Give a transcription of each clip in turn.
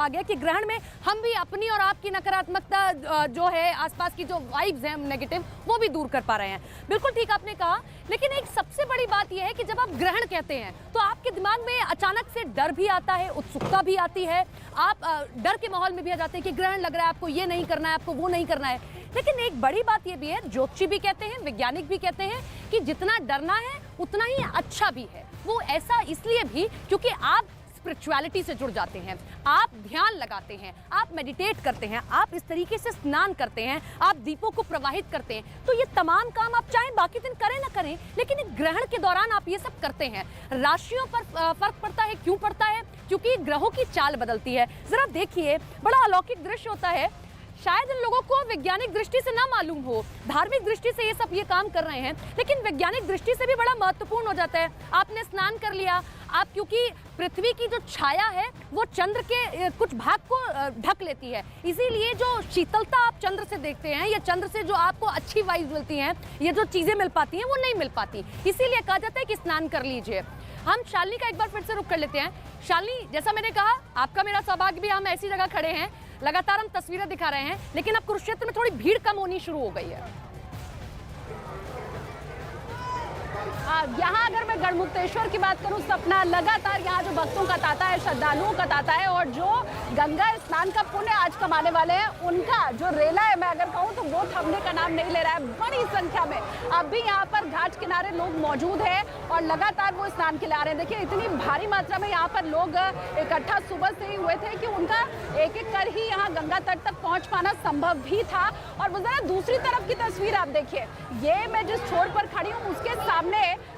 आ गया कि ग्रहण में हम भी अपनी और आपकी नकारात्मकता जो है, आसपास की जो वाइब्स हैं नेगेटिव, वो भी दूर कर पा रहे हैं। बिल्कुल ठीक आपने कहा, लेकिन एक सबसे बड़ी बात यह है कि जब आप ग्रहण कहते हैं तो आपके दिमाग में अचानक से डर भी आता है, उत्सुकता भी आती है, आप डर के माहौल में भी आ जाते हैं कि ग्रहण लग रहा है, आपको ये नहीं करना है, आपको वो नहीं करना है। लेकिन एक बड़ी बात ये भी है, ज्योतिषी भी कहते हैं, वैज्ञानिक भी कहते हैं कि जितना डरना है उतना ही अच्छा भी है। वो ऐसा इसलिए भी क्योंकि आप स्पिरिचुअलिटी से जुड़ जाते हैं, आप ध्यान लगाते हैं, आप मेडिटेट करते हैं, आप इस तरीके से स्नान करते हैं, आप दीपों को प्रवाहित करते हैं। तो ये तमाम काम आप चाहें बाकी दिन करें ना करें, लेकिन एक ग्रहण के दौरान आप ये सब करते हैं। राशियों पर फर्क पड़ता है, क्यों पड़ता है? क्योंकि ग्रहों की चाल बदलती है। जरा देखिए, बड़ा अलौकिक दृश्य होता है। शायद इन लोगों को वैज्ञानिक दृष्टि से ना मालूम हो, धार्मिक दृष्टि से ये काम कर रहे हैं, लेकिन वैज्ञानिक दृष्टि से भी बड़ा महत्वपूर्ण हो जाता है। आपने स्नान कर लिया, आप क्योंकि पृथ्वी की जो छाया है वो चंद्र के कुछ भाग को ढक लेती है, इसीलिए जो शीतलता आप चंद्र से देखते हैं या चंद्र से जो आपको अच्छी वाइब्स मिलती हैं, ये जो चीजें मिल पाती हैं वो नहीं मिल पाती, इसीलिए कहा जाता है कि स्नान कर लीजिए। हम शालिनी का एक बार फिर से रुख कर लेते हैं। शालिनी, जैसा मैंने कहा, आपका मेरा सौभाग्य भी, हम ऐसी जगह खड़े हैं, लगातार हम तस्वीरें दिखा रहे हैं, लेकिन अब कुरुक्षेत्र में थोड़ी भीड़ कम होनी शुरू हो गई है। यहाँ अगर मैं गढ़मुक्तेश्वर की बात करूँ, सपना लगातार यहाँ जो भक्तों का तांता है, श्रद्धालुओं का तांता है, और जो गंगा स्नान का पुण्य आज कमाने वाले हैं, उनका जो रेला है, मैं अगर कहूँ तो वो थमने का नाम नहीं ले रहा है। बड़ी संख्या में अब भी यहाँ पर घाट किनारे लोग मौजूद हैं और लगातार वो स्नान के लिए आ रहे हैं। देखिए, इतनी भारी मात्रा में यहाँ पर लोग इकट्ठा सुबह से ही हुए थे कि उनका एक एक कर ही यहाँ गंगा तट तक पहुँच पाना संभव भी था। और वो जरा दूसरी तरफ की तस्वीर आप देखिए, ये मैं जिस छोर पर खड़ी हूँ उसके सामने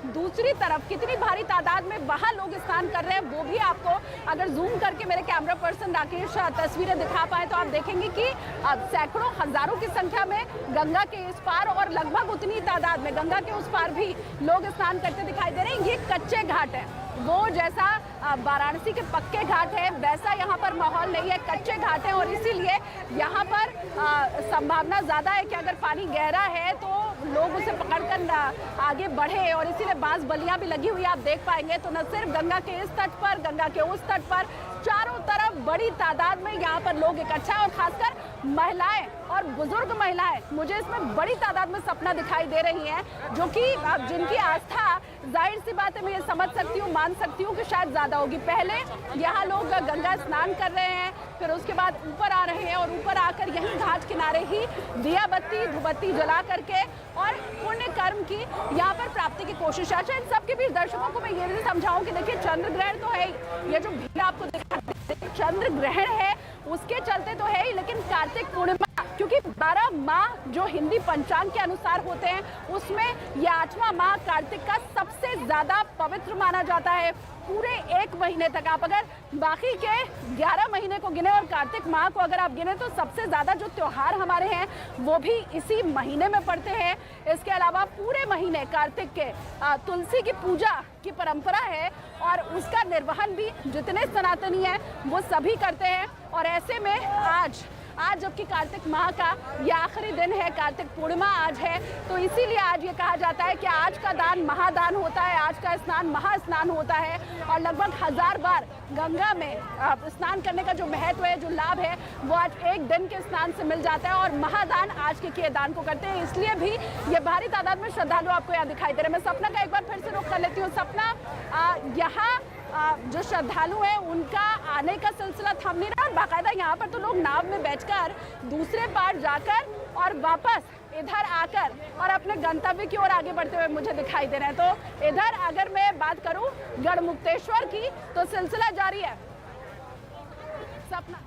दूसरी तरफ कितनी भारी तादाद में वहां लोग स्नान कर रहे हैं, वो भी आपको अगर जूम करके मेरे कैमरा पर्सन राकेश तस्वीरें दिखा पाए तो आप देखेंगे कि सैकड़ों हजारों की संख्या में गंगा के इस पार और लगभग उतनी तादाद में गंगा के उस पार भी लोग स्नान करते दिखाई दे रहे हैं। ये कच्चे घाट है, वो जैसा वाराणसी के पक्के घाट है वैसा यहाँ पर माहौल नहीं है, कच्चे घाट है, और इसीलिए यहाँ पर संभावना ज़्यादा है कि अगर पानी गहरा है तो लोग उसे पकड़कर आगे बढ़े, और इसीलिए बांस बलियां भी लगी हुई आप देख पाएंगे। तो न सिर्फ गंगा के इस तट पर, गंगा के उस तट पर, चारों तरफ बड़ी तादाद में यहाँ पर लोग इकट्ठा है, और खासकर महिलाएं और बुजुर्ग महिलाएं मुझे इसमें बड़ी तादाद में सपना दिखाई दे रही हैं, जो कि जिनकी आस्था, जाहिर सी बात है, मैं ये समझ सकती हूँ, मान सकती हूँ कि शायद ज़्यादा होगी। पहले यहाँ लोग गंगा स्नान कर रहे हैं, फिर उसके बाद ऊपर आ रहे हैं, और ऊपर आकर यहीं घाट किनारे ही दिया बत्ती धूपबत्ती जला करके और पुण्य कर्म की यहाँ पर प्राप्ति की कोशिश है। अच्छा, इन सबके बीच दर्शकों को मैं ये भी समझाऊं कि देखिए, चंद्र ग्रहण तो है ही, ये जो भीड़ आपको दिखा चंद्र ग्रहण है उसके चलते तो है ही, लेकिन कार्तिक पूर्णिमा, क्योंकि 12 माह जो हिंदी पंचांग के अनुसार होते हैं उसमें ये 8वां माह कार्तिक का सबसे ज्यादा पवित्र माना जाता है। पूरे एक महीने तक आप अगर बाकी के 11 महीने को गिने और कार्तिक माह को अगर आप गिने तो सबसे ज्यादा जो त्योहार हमारे हैं वो भी इसी महीने में पड़ते हैं। इसके अलावा पूरे महीने कार्तिक के तुलसी की पूजा की परंपरा है, और उसका निर्वहन भी जितने सनातनी हैं वो सभी करते हैं। और ऐसे में आज जबकि कार्तिक माह का यह आखिरी दिन है, कार्तिक पूर्णिमा आज है, तो इसीलिए आज ये कहा जाता है कि आज का दान महादान होता है, आज का स्नान महास्नान होता है, और लगभग 1000 बार गंगा में स्नान करने का जो महत्व है, जो लाभ है, वो आज एक दिन के स्नान से मिल जाता है, और महादान आज के किए दान को करते हैं। इसलिए भी ये भारी तादाद में श्रद्धालु आपको यहाँ दिखाई दे रहे हैं। मैं सपना का एक बार फिर से रुख कर लेती हूँ। सपना, यहाँ जो श्रद्धालु हैं उनका आने का सिलसिला थम नहीं रहा, और बाकायदा यहाँ पर तो लोग नाव में बैठकर दूसरे पार जाकर और वापस इधर आकर और अपने गंतव्य की ओर आगे बढ़ते हुए मुझे दिखाई दे रहे हैं। तो इधर अगर मैं बात करूं गढ़मुक्तेश्वर की तो सिलसिला जारी है। सपना,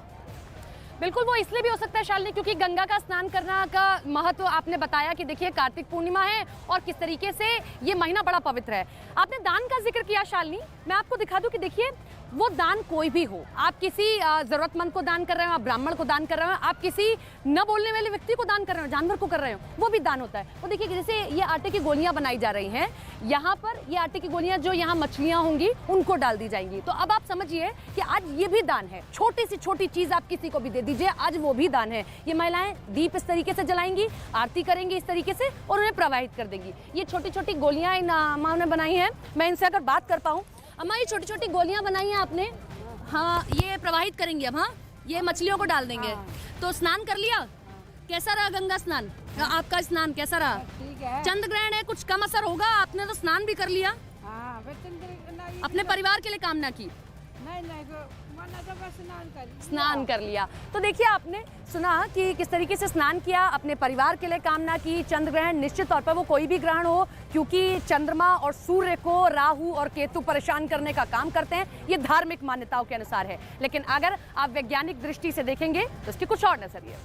बिल्कुल वो इसलिए भी हो सकता है शालिनी, क्योंकि गंगा का स्नान करना का महत्व आपने बताया कि देखिए कार्तिक पूर्णिमा है और किस तरीके से ये महीना बड़ा पवित्र है। आपने दान का जिक्र किया शालिनी, मैं आपको दिखा दूं कि देखिए, वो दान कोई भी हो, आप किसी जरूरतमंद को दान कर रहे हो, आप ब्राह्मण को दान कर रहे हो, आप किसी न बोलने वाले व्यक्ति को दान कर रहे हो, जानवर को कर रहे हो, वो भी दान होता है। वो देखिए, जैसे ये आटे की गोलियां बनाई जा रही हैं, यहाँ पर ये आटे की गोलियां जो यहाँ मछलियां होंगी उनको डाल दी जाएंगी। तो अब आप समझिए कि आज ये भी दान है, छोटी से छोटी चीज आप किसी को भी दे दीजिए, आज वो भी दान है। ये महिलाएं दीप इस तरीके से जलाएंगी, आरती करेंगी इस तरीके से और उन्हें प्रवाहित कर देंगी। ये छोटी छोटी गोलियां इन अम्मा ने बनाई हैं। मैं इनसे अगर बात कर पाऊँ, अम्मा ये छोटी छोटी गोलियां बनाई हैं आपने, हाँ, ये प्रवाहित करेंगी अब, हाँ ये मछलियों को डाल देंगे। तो स्नान कर लिया? कैसा रहा गंगा स्नान? आपका स्नान कैसा रहा? ठीक है। चंद्र ग्रहण है, कुछ कम असर होगा? आपने तो स्नान भी कर लिया, हाँ, अपने परिवार के लिए कामना की, स्नान कर लिया। तो देखिए आपने सुना कि किस तरीके से स्नान किया, अपने परिवार के लिए कामना की। चंद्र ग्रहण निश्चित तौर पर वो कोई भी ग्रहण हो, क्योंकि चंद्रमा और सूर्य को राहु और केतु परेशान करने का काम करते हैं, ये धार्मिक मान्यताओं के अनुसार है। लेकिन अगर आप वैज्ञानिक दृष्टि से देखेंगे तो इसकी कुछ और नजरिए।